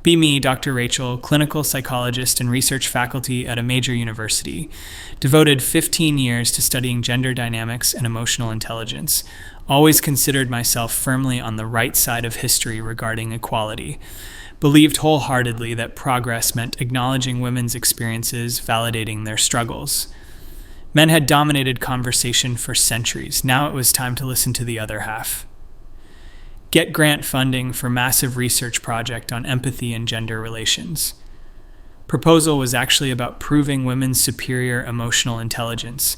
Be me, Dr. Rachel, clinical psychologist and research faculty at a major university, devoted 15 years to studying gender dynamics and emotional intelligence, always considered myself firmly on the right side of history regarding equality, believed wholeheartedly that progress meant acknowledging women's experiences, validating their struggles. Men had dominated conversation for centuries. Now it was time to listen to the other half. Get grant funding for massive research project on empathy and gender relations. Proposal was actually about proving women's superior emotional intelligence.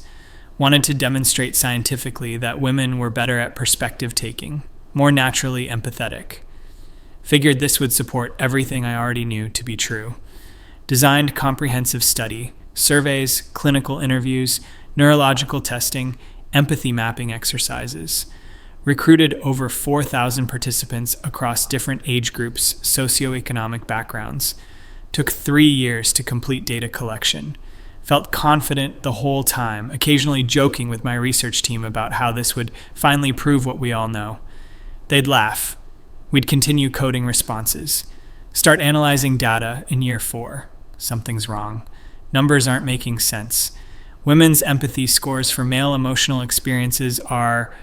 Wanted to demonstrate scientifically that women were better at perspective taking, more naturally empathetic. Figured this would support everything I already knew to be true. Designed comprehensive study, surveys, clinical interviews, neurological testing, empathy mapping exercises. Recruited over 4,000 participants across different age groups, socioeconomic backgrounds. Took 3 years to complete data collection. Felt confident the whole time, occasionally joking with my research team about how this would finally prove what we all know. They'd laugh. We'd continue coding responses. Start analyzing data in year 4. Something's wrong. Numbers aren't making sense. Women's empathy scores for male emotional experiences are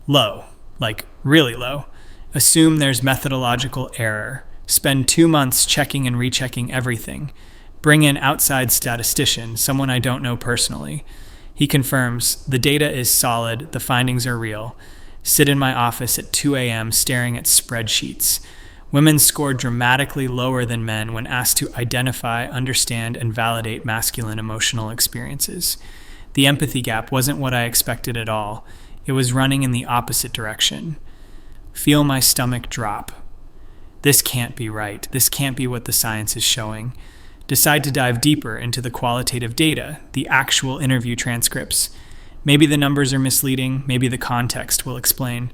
low, like really low. Assume there's methodological error. Spend 2 months checking and rechecking everything. Bring in outside statistician, someone I don't know personally. He confirms, the data is solid, the findings are real. Sit in my office at 2 a.m. staring at spreadsheets. Women scored dramatically lower than men when asked to identify, understand, and validate masculine emotional experiences. The empathy gap wasn't what I expected at all. It was running in the opposite direction. Feel my stomach drop. This can't be right. This can't be what the science is showing. Decide to dive deeper into the qualitative data, the actual interview transcripts. Maybe the numbers are misleading, maybe the context will explain.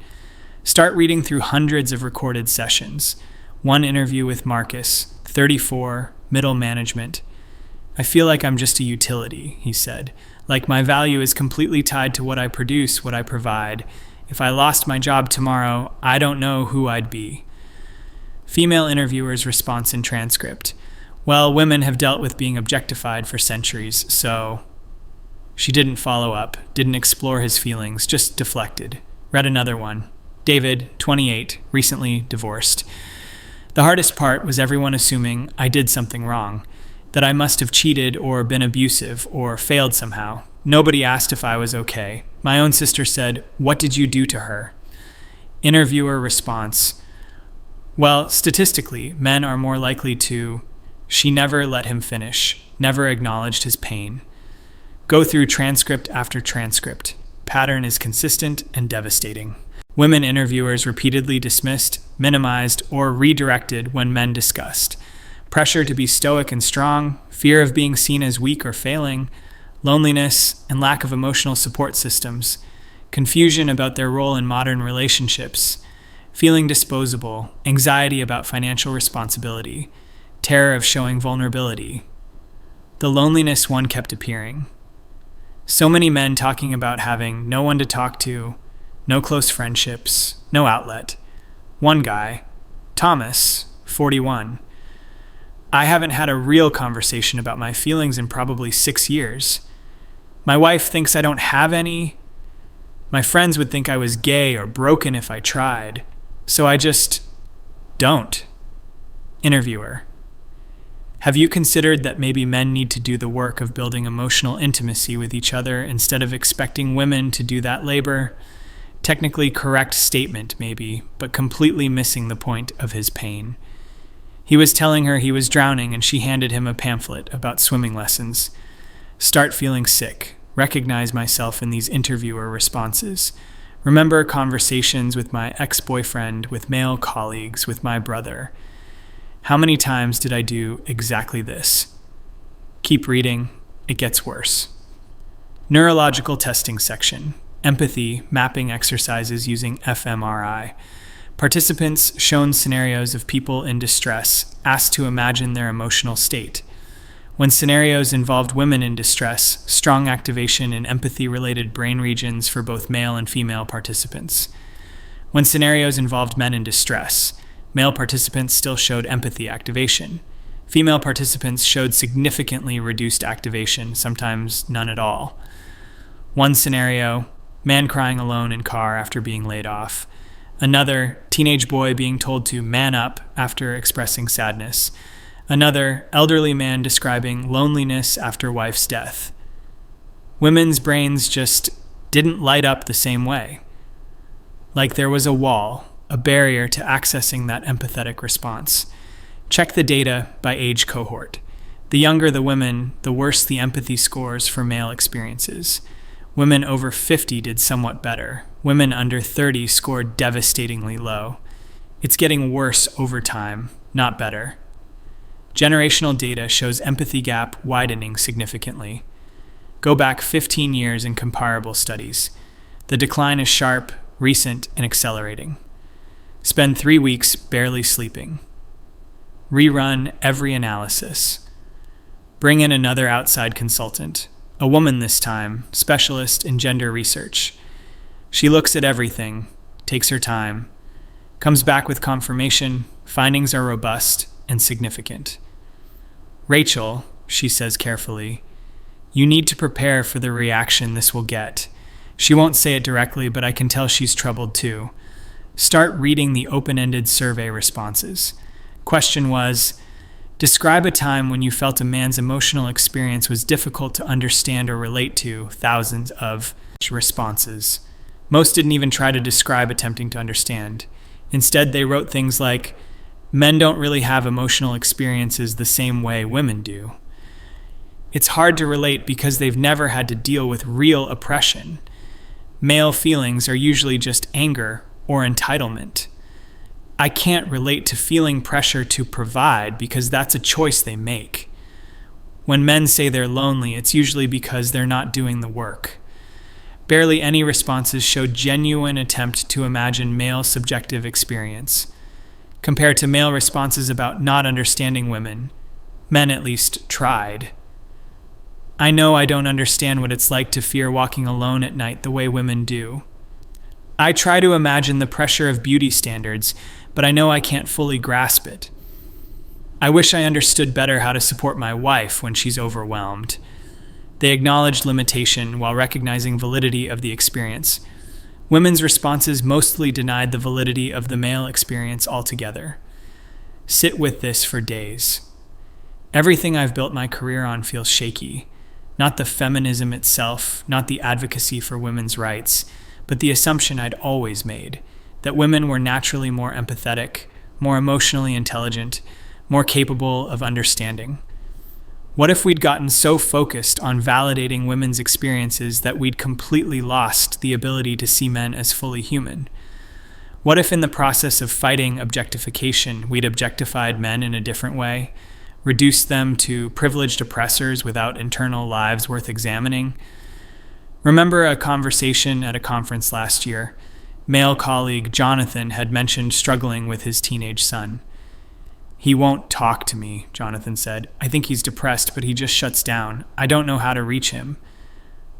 Start reading through hundreds of recorded sessions. One interview with Marcus, 34, middle management. I feel like I'm just a utility, he said. Like my value is completely tied to what I produce, what I provide. If I lost my job tomorrow, I don't know who I'd be. Female interviewer's response in transcript. Well, women have dealt with being objectified for centuries, so... She didn't follow up, didn't explore his feelings, just deflected. Read another one. David, 28, recently divorced. The hardest part was everyone assuming I did something wrong, that I must have cheated or been abusive or failed somehow. Nobody asked if I was okay. My own sister said, "What did you do to her?" Interviewer response. Well, statistically, men are more likely to... She never let him finish, never acknowledged his pain. Go through transcript after transcript. Pattern is consistent and devastating. Women interviewers repeatedly dismissed, minimized, or redirected when men discussed. Pressure to be stoic and strong, fear of being seen as weak or failing, loneliness, and lack of emotional support systems, confusion about their role in modern relationships, feeling disposable, anxiety about financial responsibility, terror of showing vulnerability. The loneliness one kept appearing. So many men talking about having no one to talk to, no close friendships, no outlet. One guy, Thomas, 41. I haven't had a real conversation about my feelings in probably 6 years. My wife thinks I don't have any. My friends would think I was gay or broken if I tried. So I just don't. Interviewer. Have you considered that maybe men need to do the work of building emotional intimacy with each other instead of expecting women to do that labor? Technically correct statement, maybe, but completely missing the point of his pain. He was telling her he was drowning and she handed him a pamphlet about swimming lessons. Start feeling sick. Recognize myself in these interviewer responses. Remember conversations with my ex-boyfriend, with male colleagues, with my brother. How many times did I do exactly this? Keep reading. It gets worse. Neurological testing section. Empathy mapping exercises using fMRI. Participants shown scenarios of people in distress, asked to imagine their emotional state. When scenarios involved women in distress, strong activation in empathy-related brain regions for both male and female participants. When scenarios involved men in distress, Male participants still showed empathy activation. Female participants showed significantly reduced activation, sometimes none at all. One scenario, man crying alone in car after being laid off. Another, teenage boy being told to man up after expressing sadness. Another, elderly man describing loneliness after wife's death. Women's brains just didn't light up the same way. Like there was a wall, a barrier to accessing that empathetic response. Check the data by age cohort. The younger the women, the worse the empathy scores for male experiences. Women over 50 did somewhat better. Women under 30 scored devastatingly low. It's getting worse over time, not better. Generational data shows empathy gap widening significantly. Go back 15 years in comparable studies. The decline is sharp, recent, and accelerating. Spend 3 weeks barely sleeping. Rerun every analysis. Bring in another outside consultant, a woman this time, specialist in gender research. She looks at everything, takes her time, comes back with confirmation, findings are robust and significant. Rachel, she says carefully, you need to prepare for the reaction this will get. She won't say it directly, but I can tell she's troubled too. Start reading the open-ended survey responses. Question was, describe a time when you felt a man's emotional experience was difficult to understand or relate to. Thousands of responses. Most didn't even try to describe attempting to understand. Instead, they wrote things like, men don't really have emotional experiences the same way women do. It's hard to relate because they've never had to deal with real oppression. Male feelings are usually just anger or entitlement. I can't relate to feeling pressure to provide because that's a choice they make. When men say they're lonely, it's usually because they're not doing the work. Barely any responses showed genuine attempt to imagine male subjective experience. Compared to male responses about not understanding women, men at least tried. I know I don't understand what it's like to fear walking alone at night the way women do. I try to imagine the pressure of beauty standards, but I know I can't fully grasp it. I wish I understood better how to support my wife when she's overwhelmed. They acknowledged limitation while recognizing validity of the experience. Women's responses mostly denied the validity of the male experience altogether. Sit with this for days. Everything I've built my career on feels shaky. Not the feminism itself, not the advocacy for women's rights, but the assumption I'd always made, that women were naturally more empathetic, more emotionally intelligent, more capable of understanding. What if we'd gotten so focused on validating women's experiences that we'd completely lost the ability to see men as fully human? What if in the process of fighting objectification, we'd objectified men in a different way, reduced them to privileged oppressors without internal lives worth examining? Remember a conversation at a conference last year. Male colleague Jonathan had mentioned struggling with his teenage son. He won't talk to me, Jonathan said. I think he's depressed, but he just shuts down. I don't know how to reach him.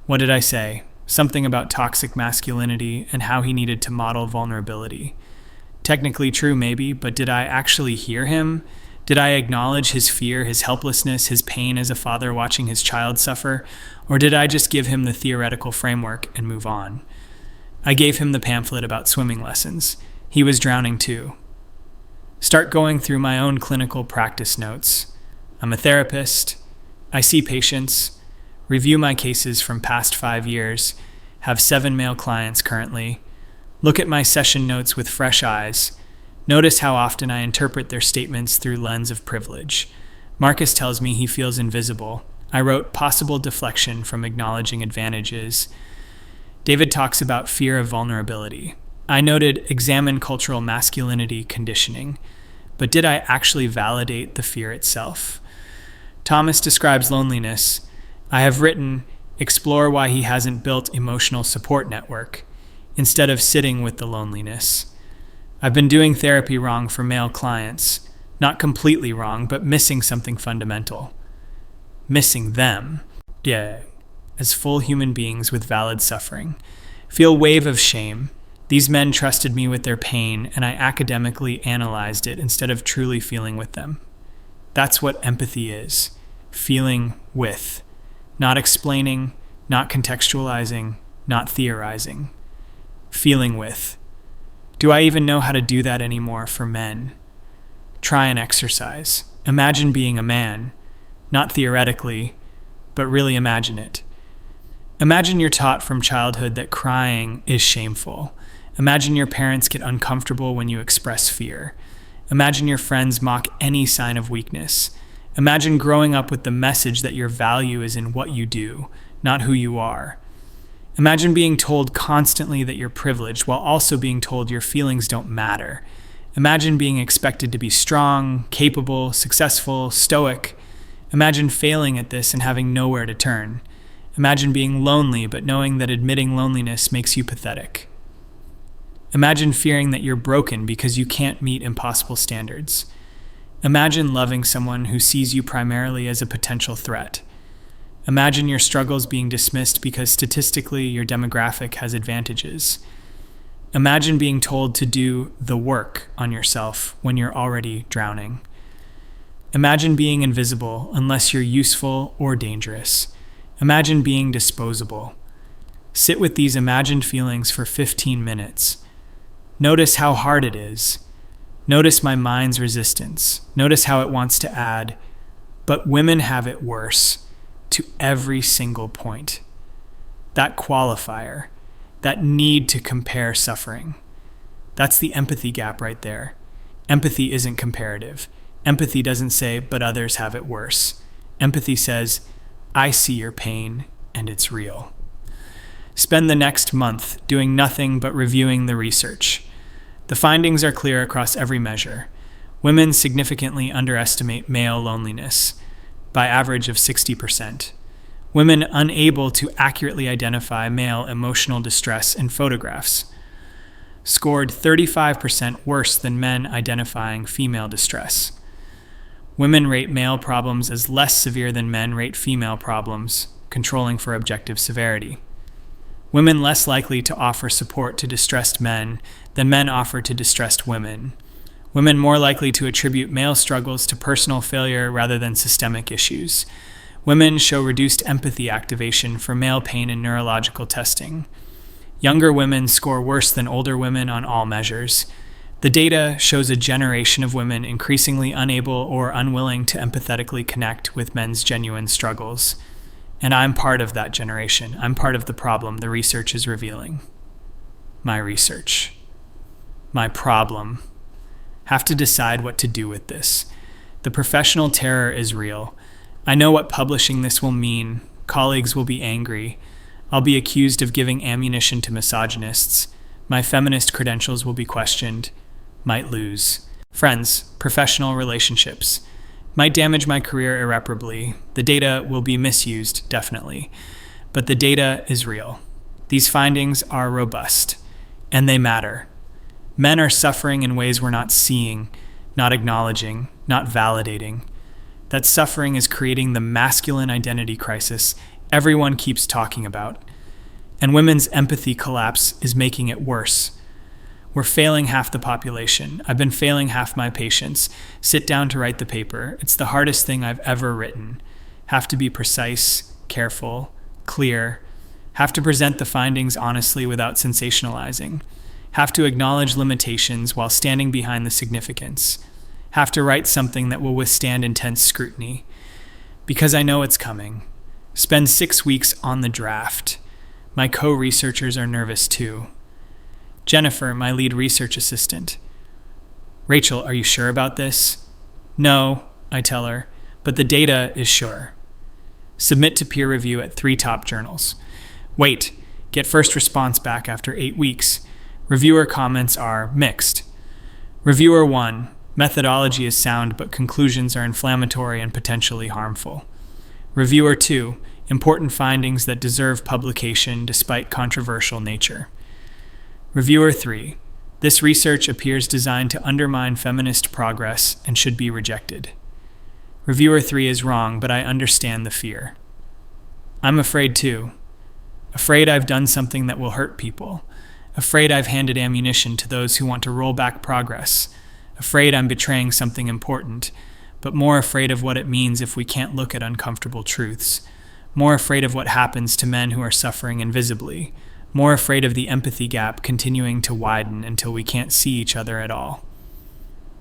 What did I say? Something about toxic masculinity and how he needed to model vulnerability. Technically true, maybe, but did I actually hear him? Did I acknowledge his fear, his helplessness, his pain as a father watching his child suffer? Or did I just give him the theoretical framework and move on? I gave him the pamphlet about swimming lessons. He was drowning too. Start going through my own clinical practice notes. I'm a therapist. I see patients, review my cases from past 5 years, have 7 male clients currently. Look at my session notes with fresh eyes. Notice how often I interpret their statements through lens of privilege. Marcus tells me he feels invisible. I wrote possible deflection from acknowledging advantages. David talks about fear of vulnerability. I noted examine cultural masculinity conditioning, but did I actually validate the fear itself? Thomas describes loneliness. I have written, explore why he hasn't built emotional support network, instead of sitting with the loneliness. I've been doing therapy wrong for male clients, not completely wrong, but missing something fundamental. Missing them. Yeah, as full human beings with valid suffering. Feel wave of shame. These men trusted me with their pain, and I academically analyzed it instead of truly feeling with them. That's what empathy is. Feeling with. Not explaining, not contextualizing, not theorizing. Feeling with. Do I even know how to do that anymore for men? Try an exercise. Imagine being a man. Not theoretically, but really imagine it. Imagine you're taught from childhood that crying is shameful. Imagine your parents get uncomfortable when you express fear. Imagine your friends mock any sign of weakness. Imagine growing up with the message that your value is in what you do, not who you are. Imagine being told constantly that you're privileged while also being told your feelings don't matter. Imagine being expected to be strong, capable, successful, stoic. Imagine failing at this and having nowhere to turn. Imagine being lonely but knowing that admitting loneliness makes you pathetic. Imagine fearing that you're broken because you can't meet impossible standards. Imagine loving someone who sees you primarily as a potential threat. Imagine your struggles being dismissed because statistically your demographic has advantages. Imagine being told to do the work on yourself when you're already drowning. Imagine being invisible unless you're useful or dangerous. Imagine being disposable. Sit with these imagined feelings for 15 minutes. Notice how hard it is. Notice my mind's resistance. Notice how it wants to add, but women have it worse, to every single point. That qualifier, that need to compare suffering. That's the empathy gap right there. Empathy isn't comparative. Empathy doesn't say, but others have it worse. Empathy says, I see your pain, and it's real. Spend the next month doing nothing but reviewing the research. The findings are clear across every measure. Women significantly underestimate male loneliness, by average of 60%. Women unable to accurately identify male emotional distress in photographs scored 35% worse than men identifying female distress. Women rate male problems as less severe than men rate female problems, controlling for objective severity. Women less likely to offer support to distressed men than men offer to distressed women. Women more likely to attribute male struggles to personal failure rather than systemic issues. Women show reduced empathy activation for male pain in neurological testing. Younger women score worse than older women on all measures. The data shows a generation of women increasingly unable or unwilling to empathetically connect with men's genuine struggles. And I'm part of that generation. I'm part of the problem the research is revealing. My research. My problem. Have to decide what to do with this. The professional terror is real. I know what publishing this will mean. Colleagues will be angry. I'll be accused of giving ammunition to misogynists. My feminist credentials will be questioned. Might lose. Friends, professional relationships. Might damage my career irreparably. The data will be misused, definitely. But the data is real. These findings are robust, and they matter. Men are suffering in ways we're not seeing, not acknowledging, not validating. That suffering is creating the masculine identity crisis everyone keeps talking about. And women's empathy collapse is making it worse. We're failing half the population. I've been failing half my patients. Sit down to write the paper. It's the hardest thing I've ever written. Have to be precise, careful, clear. Have to present the findings honestly without sensationalizing. Have to acknowledge limitations while standing behind the significance. Have to write something that will withstand intense scrutiny. Because I know it's coming. Spend 6 weeks on the draft. My co-researchers are nervous too. Jennifer, my lead research assistant. Rachel, are you sure about this? No, I tell her, but the data is sure. Submit to peer review at 3 top journals. Wait, get first response back after 8 weeks. Reviewer comments are mixed. Reviewer 1, methodology is sound, but conclusions are inflammatory and potentially harmful. Reviewer 2, important findings that deserve publication despite controversial nature. Reviewer 3, this research appears designed to undermine feminist progress and should be rejected. Reviewer 3 is wrong, but I understand the fear. I'm afraid too. Afraid I've done something that will hurt people. afraid I've handed ammunition to those who want to roll back progress, afraid I'm betraying something important, but more afraid of what it means if we can't look at uncomfortable truths, more afraid of what happens to men who are suffering invisibly, more afraid of the empathy gap continuing to widen until we can't see each other at all.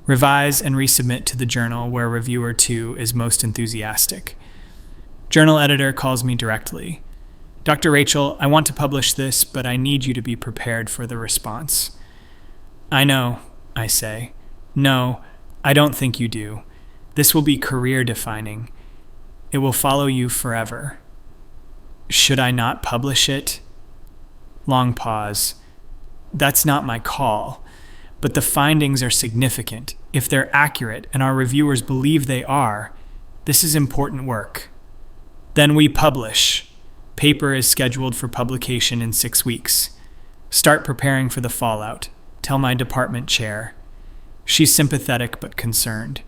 Revise and resubmit to the journal where reviewer 2 is most enthusiastic. Journal editor calls me directly. Dr. Rachel, I want to publish this, but I need you to be prepared for the response. I know, I say. No, I don't think you do. This will be career-defining. It will follow you forever. Should I not publish it? Long pause. That's not my call, but the findings are significant. If they're accurate and our reviewers believe they are, this is important work. Then we publish. Paper is scheduled for publication in 6 weeks. Start preparing for the fallout. Tell my department chair. She's sympathetic but concerned.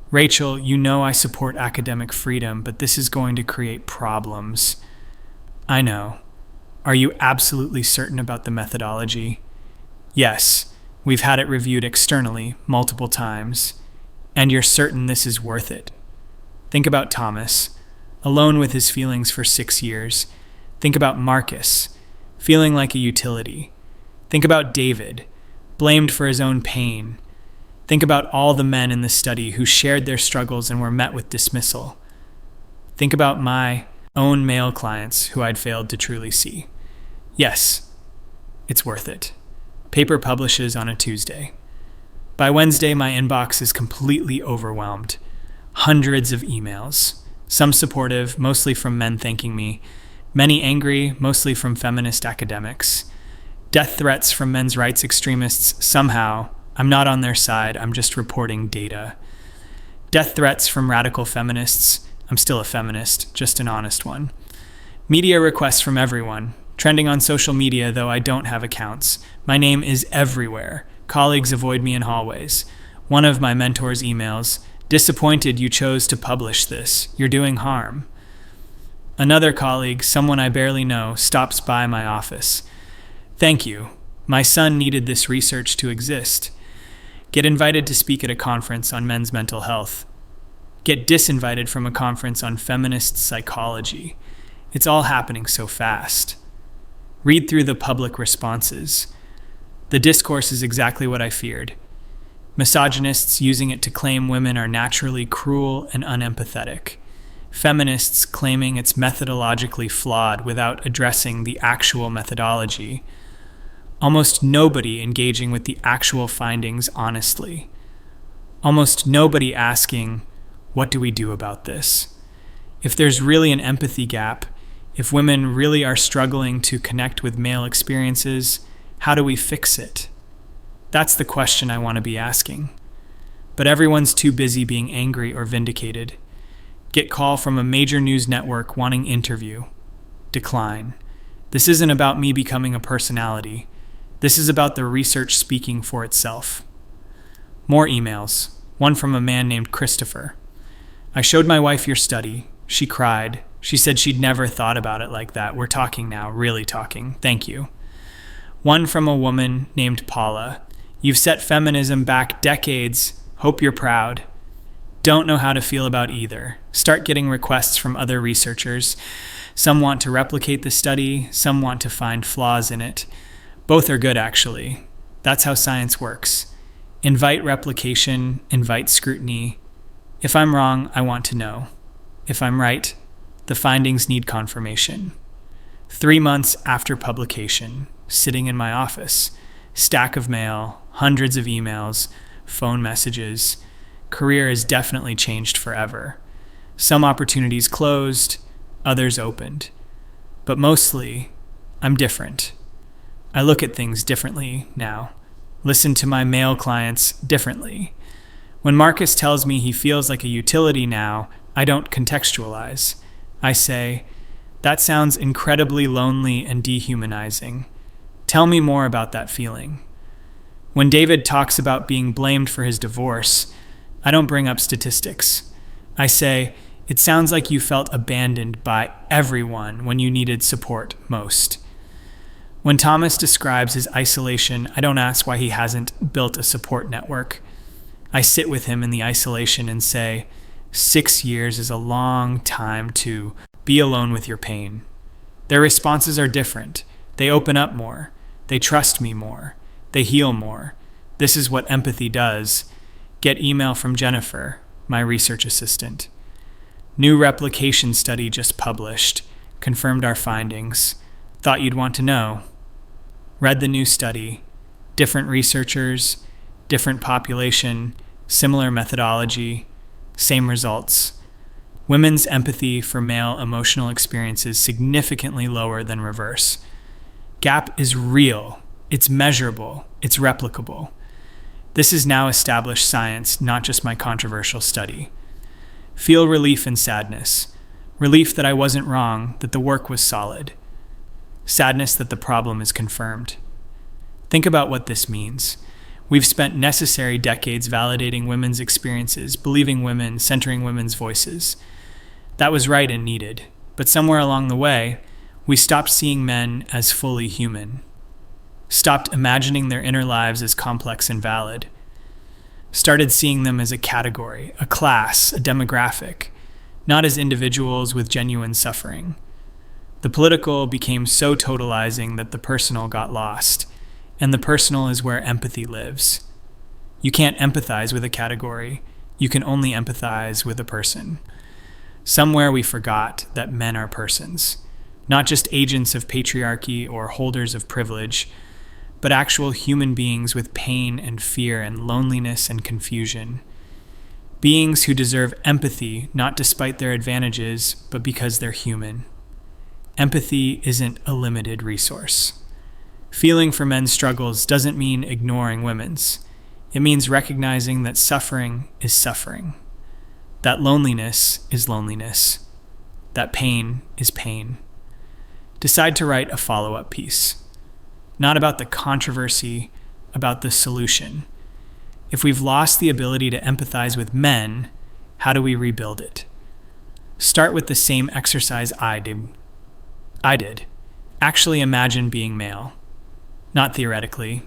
Rachel, you know I support academic freedom, but this is going to create problems. I know. Are you absolutely certain about the methodology? Yes. We've had it reviewed externally multiple times. And you're certain this is worth it. Think about Thomas, alone with his feelings for 6 years. Think about Marcus, feeling like a utility. Think about David, blamed for his own pain. Think about all the men in the study who shared their struggles and were met with dismissal. Think about my own male clients who I'd failed to truly see. Yes, it's worth it. Paper publishes on a Tuesday. By Wednesday, my inbox is completely overwhelmed. Hundreds of emails. Some supportive, mostly from men thanking me. Many angry, mostly from feminist academics. Death threats from men's rights extremists. Somehow, I'm not on their side, I'm just reporting data. Death threats from radical feminists. I'm still a feminist, just an honest one. Media requests from everyone. Trending on social media, though I don't have accounts. My name is everywhere. Colleagues avoid me in hallways. One of my mentors emails, "Disappointed you chose to publish this. You're doing harm." Another colleague, someone I barely know, stops by my office. "Thank you. My son needed this research to exist." Get invited to speak at a conference on men's mental health. Get disinvited from a conference on feminist psychology. It's all happening so fast. Read through the public responses. The discourse is exactly what I feared. Misogynists using it to claim women are naturally cruel and unempathetic. Feminists claiming it's methodologically flawed without addressing the actual methodology. Almost nobody engaging with the actual findings honestly. Almost nobody asking, what do we do about this? If there's really an empathy gap, if women really are struggling to connect with male experiences, how do we fix it? That's the question I want to be asking. But everyone's too busy being angry or vindicated. Get call from a major news network wanting interview. Decline. This isn't about me becoming a personality. This is about the research speaking for itself. More emails. One from a man named Christopher. I showed my wife your study. She cried. She said she'd never thought about it like that. We're talking now, really talking. Thank you. One from a woman named Paula. You've set feminism back decades. Hope you're proud. Don't know how to feel about either. Start getting requests from other researchers. Some want to replicate the study. Some want to find flaws in it. Both are good, actually. That's how science works. Invite replication, invite scrutiny. If I'm wrong, I want to know. If I'm right, the findings need confirmation. 3 months after publication, sitting in my office, stack of mail, hundreds of emails, phone messages. Career has definitely changed forever. Some opportunities closed, others opened. But mostly, I'm different. I look at things differently now. Listen to my male clients differently. When Marcus tells me he feels like a utility now, I don't contextualize. I say, that sounds incredibly lonely and dehumanizing. Tell me more about that feeling. When David talks about being blamed for his divorce, I don't bring up statistics. I say, it sounds like you felt abandoned by everyone when you needed support most. When Thomas describes his isolation, I don't ask why he hasn't built a support network. I sit with him in the isolation and say, 6 years is a long time to be alone with your pain. Their responses are different. They open up more. They trust me more. They heal more. This is what empathy does. Get email from Jennifer, my research assistant. New replication study just published. Confirmed our findings. Thought you'd want to know. Read the new study. Different researchers, different population, similar methodology, same results. Women's empathy for male emotional experiences significantly lower than reverse. Gap is real. It's measurable. It's replicable. This is now established science, not just my controversial study. Feel relief and sadness. Relief that I wasn't wrong, that the work was solid. Sadness that the problem is confirmed. Think about what this means. We've spent necessary decades validating women's experiences, believing women, centering women's voices. That was right and needed. But somewhere along the way, we stopped seeing men as fully human. Stopped imagining their inner lives as complex and valid. Started seeing them as a category, a class, a demographic, not as individuals with genuine suffering. The political became so totalizing that the personal got lost, and the personal is where empathy lives. You can't empathize with a category, you can only empathize with a person. Somewhere we forgot that men are persons, not just agents of patriarchy or holders of privilege, but actual human beings with pain and fear and loneliness and confusion. Beings who deserve empathy, not despite their advantages, but because they're human. Empathy isn't a limited resource. Feeling for men's struggles doesn't mean ignoring women's. It means recognizing that suffering is suffering. That loneliness is loneliness. That pain is pain. Decide to write a follow-up piece. Not about the controversy, about the solution. If we've lost the ability to empathize with men, how do we rebuild it? Start with the same exercise I did. Actually imagine being male. Not theoretically,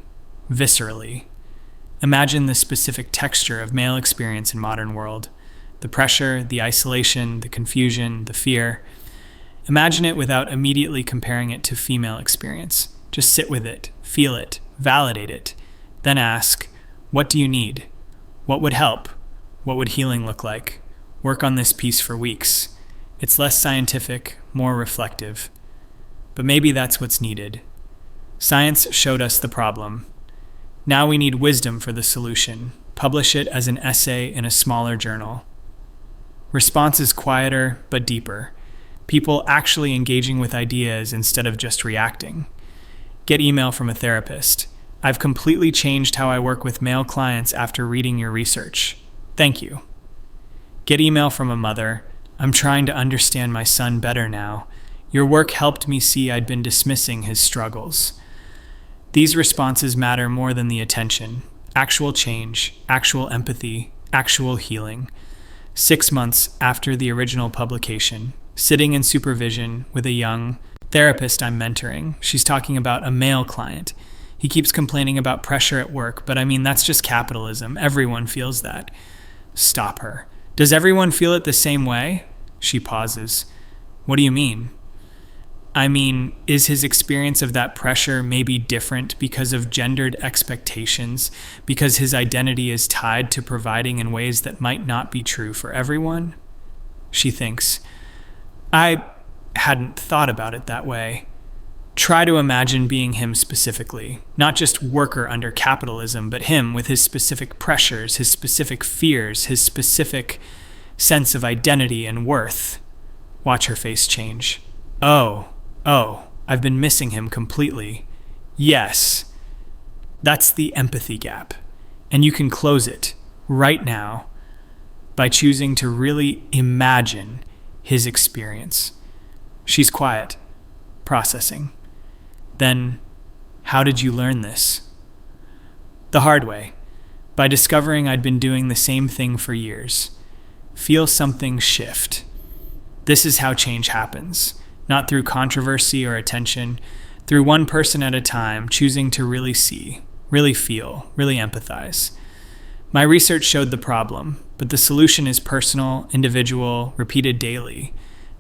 viscerally. Imagine the specific texture of male experience in modern world. The pressure, the isolation, the confusion, the fear. Imagine it without immediately comparing it to female experience. Just sit with it, feel it, validate it. Then ask, what do you need? What would help? What would healing look like? Work on this piece for weeks. It's less scientific, more reflective. But maybe that's what's needed. Science showed us the problem. Now we need wisdom for the solution. Publish it as an essay in a smaller journal. Response is quieter, but deeper. People actually engaging with ideas instead of just reacting. Get email from a therapist. I've completely changed how I work with male clients after reading your research. Thank you. Get email from a mother. I'm trying to understand my son better now. Your work helped me see I'd been dismissing his struggles. These responses matter more than the attention. Actual change, actual empathy, actual healing. 6 months after the original publication, sitting in supervision with a young therapist I'm mentoring. She's talking about a male client. He keeps complaining about pressure at work, but that's just capitalism. Everyone feels that. Stop her. Does everyone feel it the same way? She pauses. What do you mean? Is his experience of that pressure maybe different because of gendered expectations, because his identity is tied to providing in ways that might not be true for everyone? She thinks, I hadn't thought about it that way. Try to imagine being him specifically, not just worker under capitalism, but him with his specific pressures, his specific fears, his specific sense of identity and worth. Watch her face change. Oh, I've been missing him completely. Yes, that's the empathy gap. And you can close it right now by choosing to really imagine his experience. She's quiet, processing. Then, how did you learn this? The hard way, by discovering I'd been doing the same thing for years. Feel something shift. This is how change happens. Not through controversy or attention, through one person at a time, choosing to really see, really feel, really empathize. My research showed the problem, but the solution is personal, individual, repeated daily.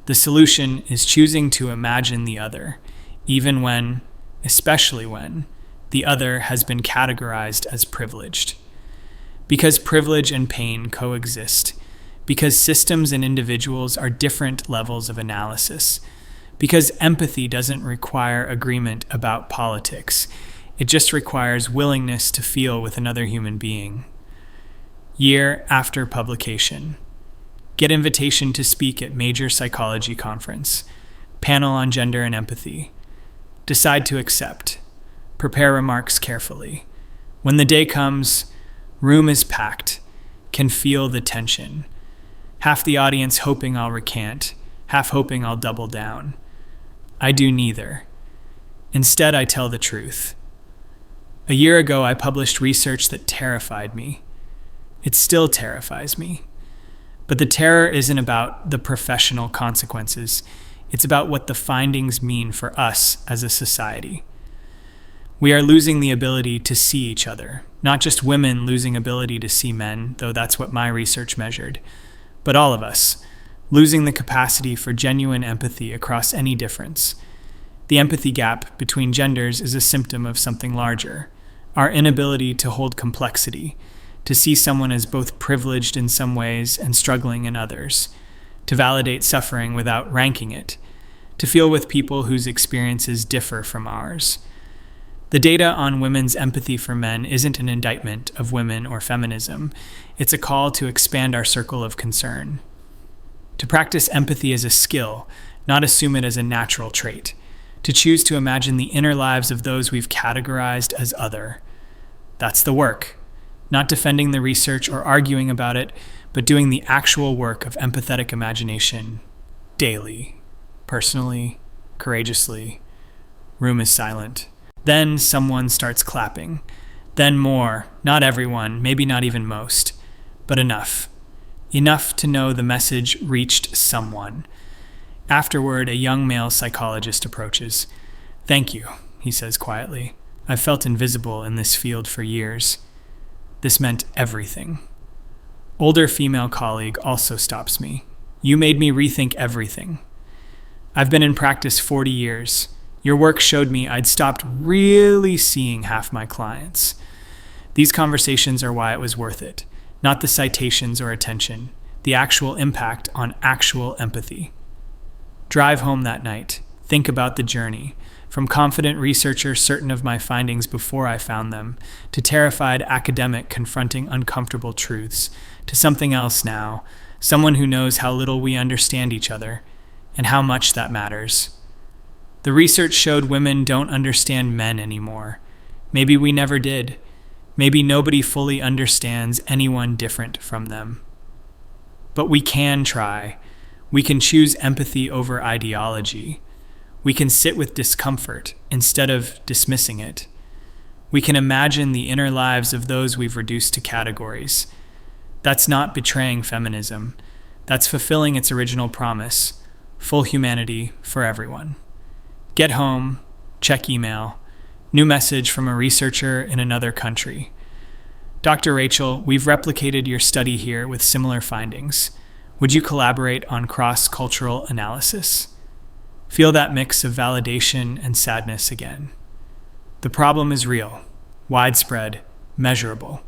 The solution is choosing to imagine the other, even when, especially when, the other has been categorized as privileged. Because privilege and pain coexist, because systems and individuals are different levels of analysis, because empathy doesn't require agreement about politics, it just requires willingness to feel with another human being. Year after publication. Get invitation to speak at major psychology conference. Panel on gender and empathy. Decide to accept. Prepare remarks carefully. When the day comes, room is packed. Can feel the tension. Half the audience hoping I'll recant, half hoping I'll double down. I do neither. Instead, I tell the truth. A year ago, I published research that terrified me. It still terrifies me. But the terror isn't about the professional consequences. It's about what the findings mean for us as a society. We are losing the ability to see each other, not just women losing ability to see men, though that's what my research measured, but all of us, losing the capacity for genuine empathy across any difference. The empathy gap between genders is a symptom of something larger, our inability to hold complexity, to see someone as both privileged in some ways and struggling in others, to validate suffering without ranking it, to feel with people whose experiences differ from ours. The data on women's empathy for men isn't an indictment of women or feminism. It's a call to expand our circle of concern. To practice empathy as a skill, not assume it as a natural trait. To choose to imagine the inner lives of those we've categorized as other. That's the work. Not defending the research or arguing about it, but doing the actual work of empathetic imagination daily, personally, courageously. Room is silent. Then someone starts clapping. Then more, not everyone, maybe not even most, but enough. Enough to know the message reached someone. Afterward, a young male psychologist approaches. "Thank you," he says quietly. "I've felt invisible in this field for years." This meant everything. Older female colleague also stops me. "You made me rethink everything. I've been in practice 40 years. Your work showed me I'd stopped really seeing half my clients." These conversations are why it was worth it, not the citations or attention, the actual impact on actual empathy. Drive home that night. Think about the journey. From confident researcher certain of my findings before I found them, to terrified academic confronting uncomfortable truths, to something else now, someone who knows how little we understand each other, and how much that matters. The research showed women don't understand men anymore. Maybe we never did. Maybe nobody fully understands anyone different from them. But we can try. We can choose empathy over ideology. We can sit with discomfort instead of dismissing it. We can imagine the inner lives of those we've reduced to categories. That's not betraying feminism. That's fulfilling its original promise, full humanity for everyone. Get home, check email, new message from a researcher in another country. "Dr. Rachel, we've replicated your study here with similar findings. Would you collaborate on cross-cultural analysis?" Feel that mix of validation and sadness again. The problem is real, widespread, measurable.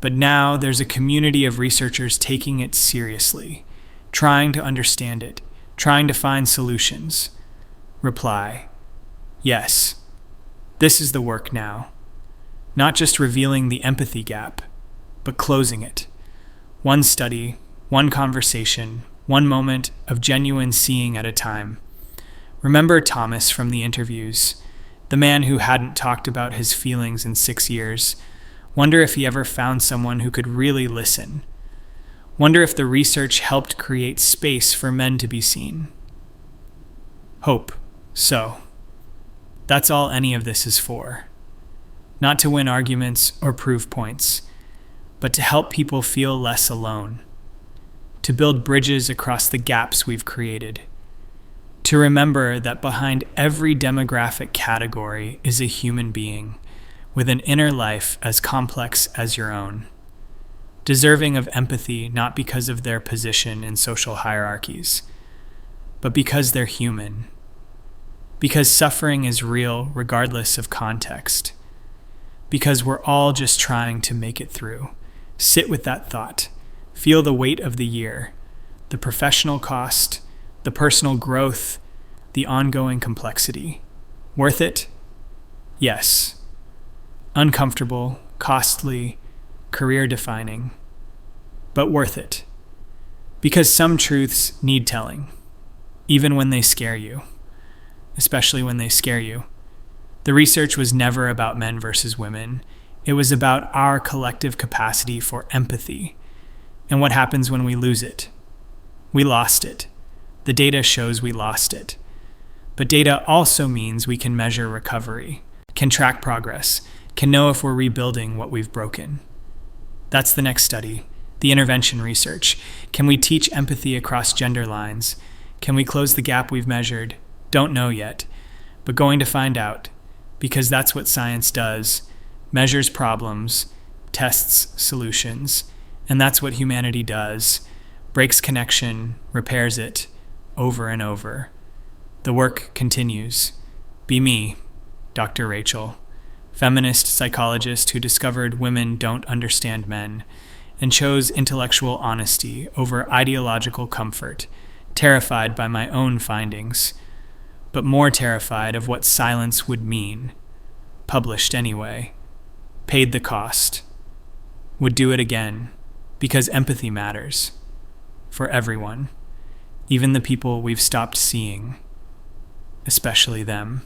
But now there's a community of researchers taking it seriously, trying to understand it, trying to find solutions. Reply, yes. This is the work now. Not just revealing the empathy gap, but closing it. One study, one conversation, one moment of genuine seeing at a time. Remember Thomas from the interviews, the man who hadn't talked about his feelings in 6 years. Wonder if he ever found someone who could really listen. Wonder if the research helped create space for men to be seen. Hope. So, that's all any of this is for. Not to win arguments or prove points, but to help people feel less alone. To build bridges across the gaps we've created. To remember that behind every demographic category is a human being with an inner life as complex as your own, deserving of empathy not because of their position in social hierarchies, but because they're human, because suffering is real regardless of context, because we're all just trying to make it through. Sit with that thought. Feel the weight of the year, the professional cost, the personal growth, the ongoing complexity. Worth it? Yes. Uncomfortable, costly, career-defining, but worth it. Because some truths need telling, even when they scare you, especially when they scare you. The research was never about men versus women. It was about our collective capacity for empathy and what happens when we lose it. We lost it. The data shows we lost it. But data also means we can measure recovery, can track progress, can know if we're rebuilding what we've broken. That's the next study, the intervention research. Can we teach empathy across gender lines? Can we close the gap we've measured? Don't know yet, but going to find out, because that's what science does, measures problems, tests solutions, and that's what humanity does, breaks connection, repairs it, over and over. The work continues. Be me, Dr. Rachel, feminist psychologist who discovered women don't understand men and chose intellectual honesty over ideological comfort, terrified by my own findings, but more terrified of what silence would mean. Published anyway. Paid the cost. Would do it again, because empathy matters. For everyone. Even the people we've stopped seeing. Especially them.